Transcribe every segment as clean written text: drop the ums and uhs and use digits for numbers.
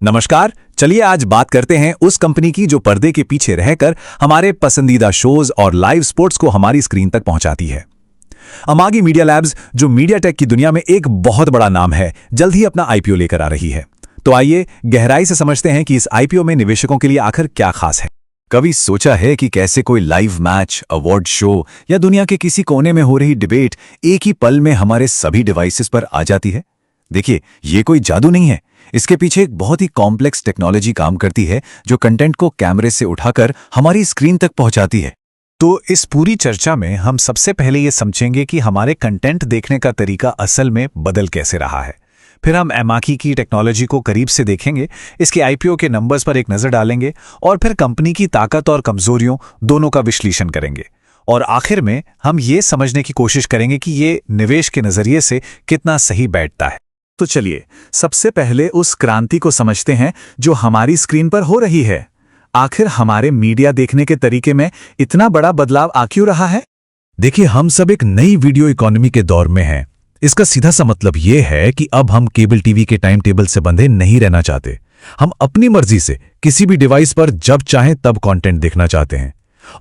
नमस्कार। चलिए आज बात करते हैं उस कंपनी की जो पर्दे के पीछे रहकर हमारे पसंदीदा शोज और लाइव स्पोर्ट्स को हमारी स्क्रीन तक पहुंचाती है। अमागी मीडिया लैब्स, जो मीडिया टेक की दुनिया में एक बहुत बड़ा नाम है, जल्द ही अपना आईपीओ लेकर आ रही है। तो आइए गहराई से समझते हैं कि इस आईपीओ में निवेशकों के लिए आखिर क्या खास है। कभी सोचा है कि कैसे कोई लाइव मैच, अवार्ड शो या दुनिया के किसी कोने में हो रही डिबेट एक ही पल में हमारे सभी डिवाइसेस पर आ जाती है? देखिए, ये कोई जादू नहीं है। इसके पीछे एक बहुत ही कॉम्प्लेक्स टेक्नोलॉजी काम करती है जो कंटेंट को कैमरे से उठाकर हमारी स्क्रीन तक पहुंचाती है। तो इस पूरी चर्चा में हम सबसे पहले ये समझेंगे कि हमारे कंटेंट देखने का तरीका असल में बदल कैसे रहा है। फिर हम अमागी की टेक्नोलॉजी को करीब से देखेंगे, इसके आईपीओ के नंबर्स पर एक नजर डालेंगे और फिर कंपनी की ताकत और कमजोरियों दोनों का विश्लेषण करेंगे। और आखिर में हम ये समझने की कोशिश करेंगे कि ये निवेश के नजरिए से कितना सही बैठता है। तो चलिए सबसे पहले उस क्रांति को समझते हैं जो हमारी स्क्रीन पर हो रही है। आखिर हमारे मीडिया देखने के तरीके में इतना बड़ा बदलाव आ क्यों रहा है? देखिए, हम सब एक नई वीडियो इकोनॉमी के दौर में हैं। इसका सीधा सा मतलब यह है कि अब हम केबल टीवी के टाइम टेबल से बंधे नहीं रहना चाहते। हम अपनी मर्जी से किसी भी डिवाइस पर जब चाहें तब कंटेंट देखना चाहते हैं,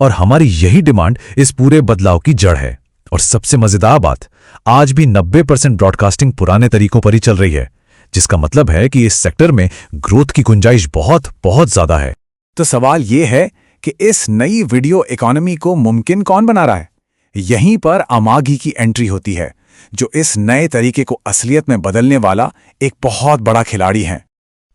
और हमारी यही डिमांड इस पूरे बदलाव की जड़ है। और सबसे मजेदार बात, आज भी 90% ब्रॉडकास्टिंग पुराने तरीकों पर ही चल रही है, जिसका मतलब है कि इस सेक्टर में ग्रोथ की गुंजाइश बहुत बहुत ज्यादा है। तो सवाल यह है कि इस नई वीडियो इकोनॉमी को मुमकिन कौन बना रहा है? यहीं पर अमागी की एंट्री होती है, जो इस नए तरीके को असलियत में बदलने वाला एक बहुत बड़ा खिलाड़ी है।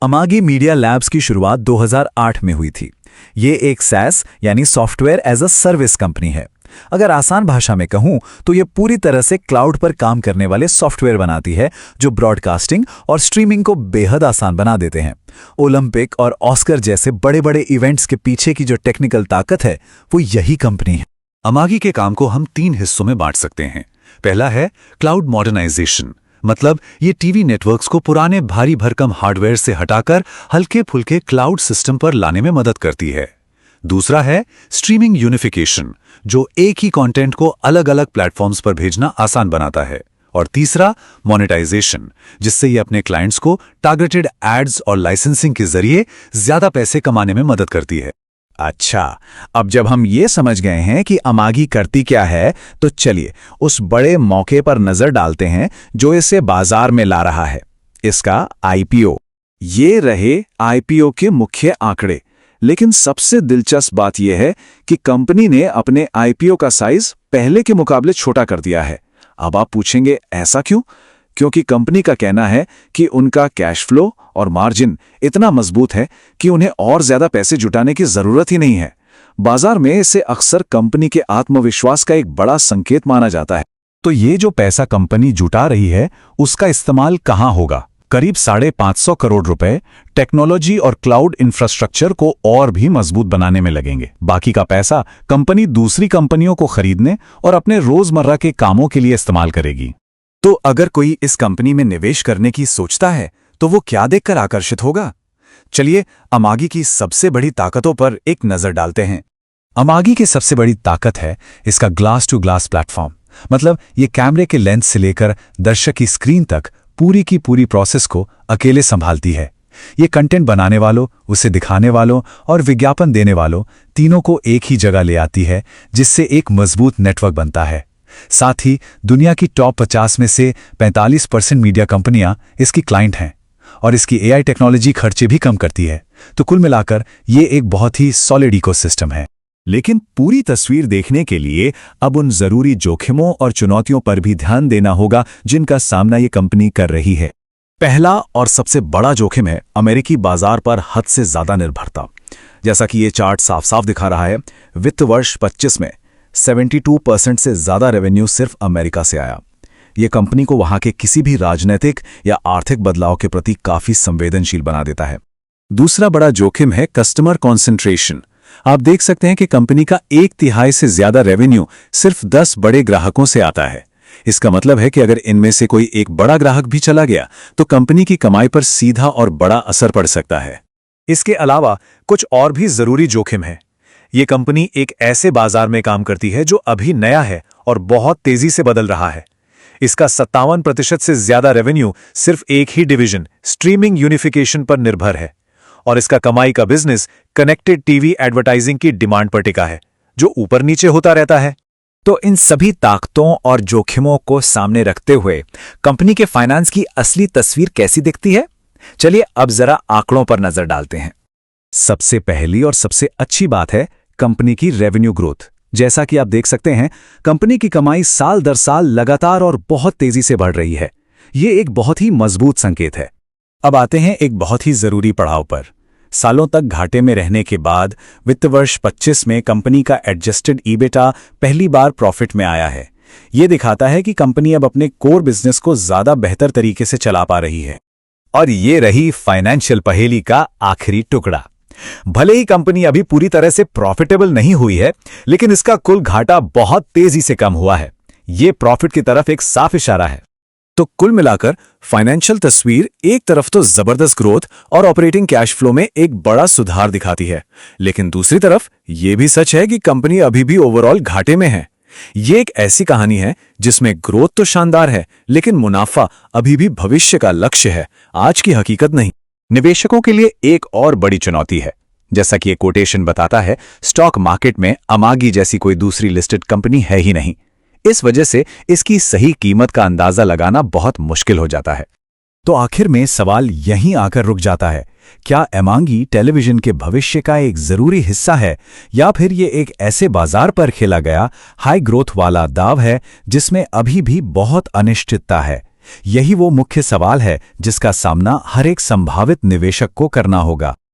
अमागी मीडिया लैब्स की शुरुआत 2008 में हुई थी। ये एक SaaS यानी software as a service company है। अगर आसान भाषा में कहूं तो ये पूरी तरह से क्लाउड पर काम करने वाले सॉफ्टवेयर बनाती है जो ब्रॉडकास्टिंग और स्ट्रीमिंग को बेहद आसान बना देते हैं। ओलंपिक और ऑस्कर जैसे बड़े बड़े इवेंट्स के पीछे की जो टेक्निकल ताकत है वो यही कंपनी है। अमागी के काम को हम 3 हिस्सों में बांट सकते हैं। पहला है क्लाउड मॉडर्नाइजेशन, मतलब ये टीवी नेटवर्क्स को पुराने भारी भरकम हार्डवेयर से हटाकर हल्के फुल्के क्लाउड सिस्टम पर लाने में मदद करती है। दूसरा है स्ट्रीमिंग यूनिफिकेशन, जो एक ही कंटेंट को अलग अलग प्लेटफॉर्म्स पर भेजना आसान बनाता है। और तीसरा मोनेटाइजेशन, जिससे ये अपने क्लाइंट्स को टारगेटेड एड्स और लाइसेंसिंग के जरिए ज्यादा पैसे कमाने में मदद करती है। अच्छा, अब जब हम ये समझ गए हैं कि अमागी करती क्या है, तो चलिए उस बड़े मौके पर नजर डालते हैं जो इसे बाजार में ला रहा है, इसका आईपीओ। ये रहे आईपीओ के मुख्य आंकड़े। लेकिन सबसे दिलचस्प बात यह है कि कंपनी ने अपने आईपीओ का साइज पहले के मुकाबले छोटा कर दिया है। अब आप पूछेंगे ऐसा क्यों? क्योंकि कंपनी का कहना है कि उनका कैश फ्लो और मार्जिन इतना मजबूत है कि उन्हें और ज्यादा पैसे जुटाने की जरूरत ही नहीं है। बाजार में इसे अक्सर कंपनी के आत्मविश्वास का एक बड़ा संकेत माना जाता है। तो ये जो पैसा कंपनी जुटा रही है, उसका इस्तेमाल कहां होगा? करीब 550 करोड़ रुपए टेक्नोलॉजी और क्लाउड इंफ्रास्ट्रक्चर को और भी मजबूत बनाने में लगेंगे। बाकी का पैसा कंपनी दूसरी कंपनियों को खरीदने और अपने रोजमर्रा के कामों के लिए इस्तेमाल करेगी। तो अगर कोई इस कंपनी में निवेश करने की सोचता है तो वो क्या देखकर आकर्षित होगा? चलिए अमागी की सबसे बड़ी ताकतों पर एक नजर डालते हैं। अमागी की सबसे बड़ी ताकत है इसका ग्लास टू ग्लास प्लेटफॉर्म, मतलब ये कैमरे के लेंस से लेकर दर्शक की स्क्रीन तक पूरी की पूरी प्रोसेस को अकेले संभालती है। ये कंटेंट बनाने वालों, उसे दिखाने वालों और विज्ञापन देने वालों तीनों को एक ही जगह ले आती है, जिससे एक मजबूत नेटवर्क बनता है। साथ ही दुनिया की टॉप 50 में से 45% मीडिया कंपनियां इसकी क्लाइंट हैं, और इसकी एआई टेक्नोलॉजी खर्चे भी कम करती है। तो कुल मिलाकर ये एक बहुत ही सॉलिड इकोसिस्टम है। लेकिन पूरी तस्वीर देखने के लिए अब उन जरूरी जोखिमों और चुनौतियों पर भी ध्यान देना होगा जिनका सामना ये कंपनी कर रही है। पहला और सबसे बड़ा जोखिम है अमेरिकी बाजार पर हद से ज्यादा निर्भरता। जैसा कि ये चार्ट साफ साफ दिखा रहा है, वित्त वर्ष 25 में 72% से ज्यादा रेवेन्यू सिर्फ अमेरिका से आया। ये कंपनी को वहां के किसी भी राजनीतिक या आर्थिक बदलाव के प्रति काफी संवेदनशील बना देता है। दूसरा बड़ा जोखिम है कस्टमर कॉन्सेंट्रेशन। आप देख सकते हैं कि कंपनी का 1/3 से ज्यादा रेवेन्यू सिर्फ 10 बड़े ग्राहकों से आता है। इसका मतलब है कि अगर इनमें से कोई एक बड़ा ग्राहक भी चला गया तो कंपनी की कमाई पर सीधा और बड़ा असर पड़ सकता है। इसके अलावा कुछ और भी जरूरी जोखिम है। ये कंपनी एक ऐसे बाजार में काम करती है जो अभी नया है और बहुत तेजी से बदल रहा है। इसका 57% से ज्यादा रेवेन्यू सिर्फ एक ही डिवीजन स्ट्रीमिंग यूनिफिकेशन पर निर्भर है, और इसका कमाई का बिजनेस कनेक्टेड टीवी एडवर्टाइजिंग की डिमांड पर टिका है, जो ऊपर नीचे होता रहता है। तो इन सभी ताकतों और जोखिमों को सामने रखते हुए कंपनी के फाइनेंस की असली तस्वीर कैसी दिखती है? चलिए अब जरा आंकड़ों पर नजर डालते हैं। सबसे पहली और सबसे अच्छी बात है कंपनी की रेवेन्यू ग्रोथ। जैसा कि आप देख सकते हैं, कंपनी की कमाई साल दर साल लगातार और बहुत तेजी से बढ़ रही है। ये एक बहुत ही मजबूत संकेत है। अब आते हैं एक बहुत ही जरूरी पड़ाव पर। सालों तक घाटे में रहने के बाद वित्त वर्ष 25 में कंपनी का एडजस्टेड ईबिटा पहली बार प्रॉफिट में आया है। ये दिखाता है कि कंपनी अब अपने कोर बिजनेस को ज्यादा बेहतर तरीके से चला पा रही है। और ये रही फाइनेंशियल पहेली का आखिरी टुकड़ा। भले ही कंपनी अभी पूरी तरह से प्रॉफिटेबल नहीं हुई है, लेकिन इसका कुल घाटा बहुत तेजी से कम हुआ है। ये प्रॉफिट की तरफ एक साफ इशारा है। तो कुल मिलाकर फाइनेंशियल तस्वीर एक तरफ तो जबरदस्त ग्रोथ और ऑपरेटिंग कैश फ्लो में एक बड़ा सुधार दिखाती है, लेकिन दूसरी तरफ यह भी सच है कि कंपनी अभी भी ओवरऑल घाटे में है। ये एक ऐसी कहानी है जिसमें ग्रोथ तो शानदार है, लेकिन मुनाफा अभी भी भविष्य का लक्ष्य है, आज की हकीकत नहीं। निवेशकों के लिए एक और बड़ी चुनौती है। जैसा कि ये कोटेशन बताता है, स्टॉक मार्केट में अमागी जैसी कोई दूसरी लिस्टेड कंपनी है ही नहीं। इस वजह से इसकी सही कीमत का अंदाजा लगाना बहुत मुश्किल हो जाता है। तो आखिर में सवाल यहीं आकर रुक जाता है, क्या अमांगी टेलीविजन के भविष्य का एक जरूरी हिस्सा है, या फिर ये एक ऐसे बाजार पर खेला गया हाई ग्रोथ वाला दाव है जिसमें अभी भी बहुत अनिश्चितता है? यही वो मुख्य सवाल है जिसका सामना हर एक संभावित निवेशक को करना होगा।